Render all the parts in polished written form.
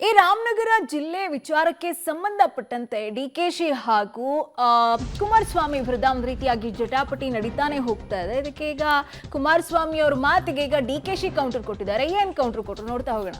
ಈ ರಾಮನಗರ ಜಿಲ್ಲೆ ವಿಚಾರಕ್ಕೆ ಸಂಬಂಧಪಟ್ಟಂತೆ ಡಿಕೆಶಿ ಹಾಗೂ ಕುಮಾರಸ್ವಾಮಿ ವಿರುದ್ಧ ಒಂದು ರೀತಿಯಾಗಿ ಜಟಾಪಟಿ ನಡೀತಾನೆ ಹೋಗ್ತಾ ಇದೆ. ಇದಕ್ಕೆ ಈಗ ಕುಮಾರಸ್ವಾಮಿ ಅವರ ಮಾತಿಗೆ ಈಗ ಡಿಕೆಶಿ ಕೌಂಟರ್ ಕೊಟ್ಟಿದ್ದಾರೆ. ಏನ್ ಕೌಂಟರ್ ಕೊಟ್ಟರು ನೋಡ್ತಾ ಹೋಗೋಣ.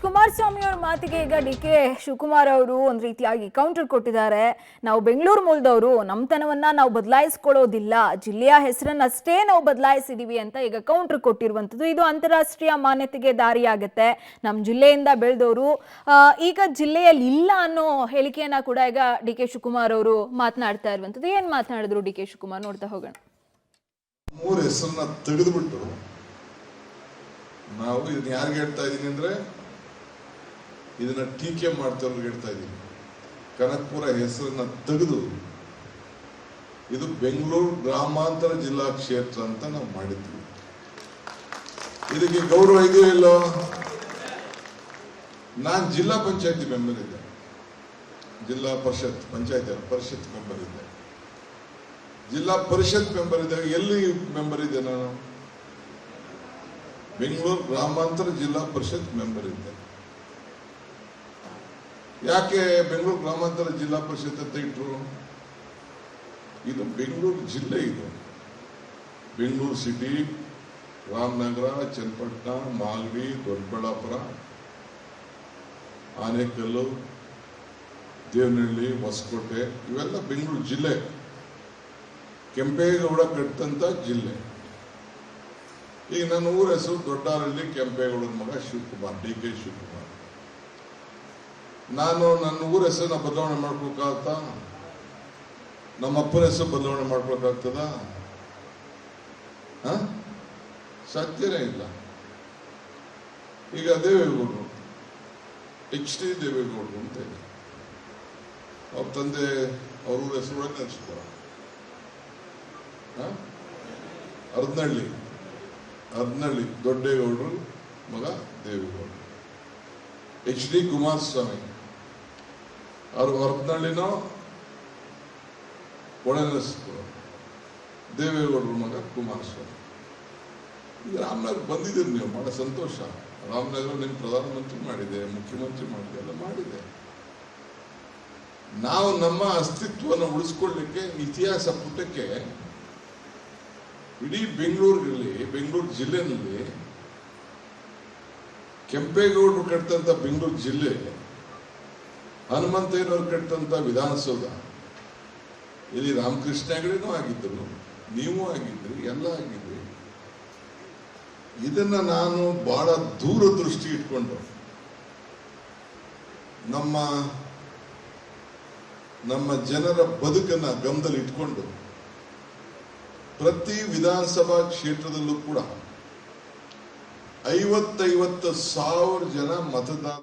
ಕುಮಾರಸ್ವಾಮಿ ಅವರ ಮಾತಿಗೆ ಈಗ ಡಿಕೆ ಶಿವಕುಮಾರ್ ಅವರು ಒಂದು ರೀತಿಯಾಗಿ ಕೌಂಟರ್ ಕೊಟ್ಟಿದ್ದಾರೆ. ನಾವು ಬೆಂಗಳೂರು ಮೂಲದವರು, ನಮ್ಮತನವನ್ನ ನಾವು ಬದಲಾಯಿಸ್ಕೊಳ್ಳೋದಿಲ್ಲ, ಜಿಲ್ಲೆಯ ಹೆಸರನ್ನಷ್ಟೇ ನಾವು ಬದಲಾಯಿಸಿದೀವಿ ಅಂತ ಈಗ ಕೌಂಟರ್ ಕೊಟ್ಟಿರುವಂಥದ್ದು. ಇದು ಅಂತಾರಾಷ್ಟ್ರೀಯ ಮಾನ್ಯತೆಗೆ ದಾರಿಯಾಗುತ್ತೆ. ನಮ್ಮ ಜಿಲ್ಲೆಯಿಂದ ಬೆಳೆದವರು ಈಗ ಜಿಲ್ಲೆಯಲ್ಲಿ ಇಲ್ಲ ಅನ್ನೋ ಹೇಳಿಕೆಯನ್ನ ಕೂಡ ಈಗ ಡಿಕೆ ಶಿವಕುಮಾರ್ ಅವರು ಮಾತನಾಡ್ತಾ ಇರುವಂಥದ್ದು. ಏನ್ ಮಾತನಾಡಿದ್ರು ಡಿಕೆ ಶಿವಕುಮಾರ್ ನೋಡ್ತಾ ಹೋಗೋಣ. ಮೂರು ಹೆಸರನ್ನ ತೆಗೆದುಬಿಟ್ಟು ನಾವು ಇದನ್ನ ಯಾರಿಗೆ ಹೇಳ್ತಾ ಇದೀನಿ ಅಂದ್ರೆ, ಇದನ್ನ ಟೀಕೆ ಮಾಡ್ತವ್ರಿಗೆ ಹೇಳ್ತಾ ಇದ್ದೀನಿ. ಕನಕಪುರ ಹೆಸರನ್ನ ತೆಗೆದು ಇದು ಬೆಂಗಳೂರು ಗ್ರಾಮಾಂತರ ಜಿಲ್ಲಾ ಕ್ಷೇತ್ರ ಅಂತ ನಾವು ಮಾಡಿದ್ವಿ. ಇದಕ್ಕೆ ಗೌರವ ಇದೆಯೋ ಇಲ್ಲೋ? ನಾನು ಜಿಲ್ಲಾ ಪಂಚಾಯತಿ ಮೆಂಬರ್ ಇದ್ದೆ, ಜಿಲ್ಲಾ ಪರಿಷತ್ ಪರಿಷತ್ ಮೆಂಬರ್ ಇದ್ದೆ, ಜಿಲ್ಲಾ ಪರಿಷತ್ ಮೆಂಬರ್ ಇದ್ದಾಗ ಎಲ್ಲಿ ಮೆಂಬರ್ ಇದ್ದೆ ನಾನು? ಬೆಂಗಳೂರು ಗ್ರಾಮಾಂತರ ಜಿಲ್ಲಾ ಪರಿಷತ್ ಮೆಂಬರ್ ಇದ್ದೆ. ಯಾಕೆ ಬೆಂಗಳೂರು ಗ್ರಾಮಾಂತರ ಜಿಲ್ಲಾ ಪರಿಷತ್ ಅಂತ ಇಟ್ರು? ಇದು ಬೆಂಗಳೂರು ಜಿಲ್ಲೆ, ಇದು ಬೆಂಗಳೂರು ಸಿಟಿ, ರಾಮನಗರ, ಚನ್ನಪಟ್ಟಣ, ಮಾಗಡಿ, ದೊಡ್ಡಬಳ್ಳಾಪುರ, ಆನೇಕಲ್ಲು, ದೇವನಹಳ್ಳಿ, ಹೊಸಕೋಟೆ ಇವೆಲ್ಲ ಬೆಂಗಳೂರು ಜಿಲ್ಲೆ. ಕೆಂಪೇಗೌಡ ಕಟ್ಟಂತ ಜಿಲ್ಲೆ. ಈಗ ನನ್ನ ಊರ ಹೆಸರು ದೊಡ್ಡಾರಳ್ಳಿ, ಕೆಂಪೇಗೌಡನ ಮಗ ಶಿವಕುಮಾರ್, ಡಿಕೆ ಶಿವಕುಮಾರ್. ನಾನು ನನ್ನ ಊರ ಹೆಸರನ್ನ ಬದಲಾವಣೆ ಮಾಡ್ಬೇಕಾಗ್ತಾ? ನಮ್ಮ ಅಪ್ಪನ ಹೆಸರು ಬದಲಾವಣೆ ಮಾಡ್ಬೇಕಾಗ್ತದ? ಸಾಧ್ಯನೇ ಇಲ್ಲ. ಈಗ ದೇವೇಗೌಡರು, HD ದೇವೇಗೌಡರು ಅಂತ ಇದೆ. ಅವ್ರ ತಂದೆ ಅವ್ರ ಊರ ಹೆಸರು ಒಳಗೆ ನೆನೆಸ್ಕೊಳ, ಹರದನಹಳ್ಳಿ ದೊಡ್ಡೇಗೌಡರು ಮಗ ದೇವೇಗೌಡರು. HD ಕುಮಾರಸ್ವಾಮಿ ಅವರು ಹರದನಹಳ್ಳಿನೋ ಒಳನೆನೆಸ್ಕೊಳ, ದೇವೇಗೌಡರು ಮಗ ಕುಮಾರಸ್ವಾಮಿ. ಈಗ ರಾಮನಗರ ಬಂದಿದ್ದೀರಿ ನೀವು, ಬಹಳ ಸಂತೋಷ. ರಾಮನಗರ ನಿಮ್ಮ ಪ್ರಧಾನಮಂತ್ರಿ ಮಾಡಿದೆ, ಮುಖ್ಯಮಂತ್ರಿ ಮಾಡಿದೆ, ಎಲ್ಲ ಮಾಡಿದೆ. ನಾವು ನಮ್ಮ ಅಸ್ತಿತ್ವವನ್ನು ಉಳಿಸ್ಕೊಳ್ಳಿಕ್ಕೆ ಇತಿಹಾಸ ಪುಟಕ್ಕೆ ಇಡೀ ಬೆಂಗಳೂರು ಜಿಲ್ಲೆನಲ್ಲಿ ಕೆಂಪೇಗೌಡರು ಕಟ್ಟಿದಂತ ಬೆಂಗಳೂರು ಜಿಲ್ಲೆ, ಹನುಮಂತಯ್ಯನವರು ಕಟ್ಟಿದಂತ ವಿಧಾನಸೌಧ, ಇಲ್ಲಿ ರಾಮಕೃಷ್ಣ ಹೆಗಡೆನೂ ಆಗಿದ್ದರು, ನೀವು ಆಗಿದ್ರಿ, ಎಲ್ಲ ಆಗಿದ್ರಿ. ಇದನ್ನ ನಾನು ಬಹಳ ದೂರದೃಷ್ಟಿ ಇಟ್ಕೊಂಡು ನಮ್ಮ ಜನರ ಬದುಕನ್ನ ಗಮನದಲ್ಲಿ ಇಟ್ಕೊಂಡು ಪ್ರತಿ ವಿಧಾನಸಭಾ ಕ್ಷೇತ್ರದಲ್ಲೂ ಕೂಡ 50,000 ಜನ ಮತದಾರ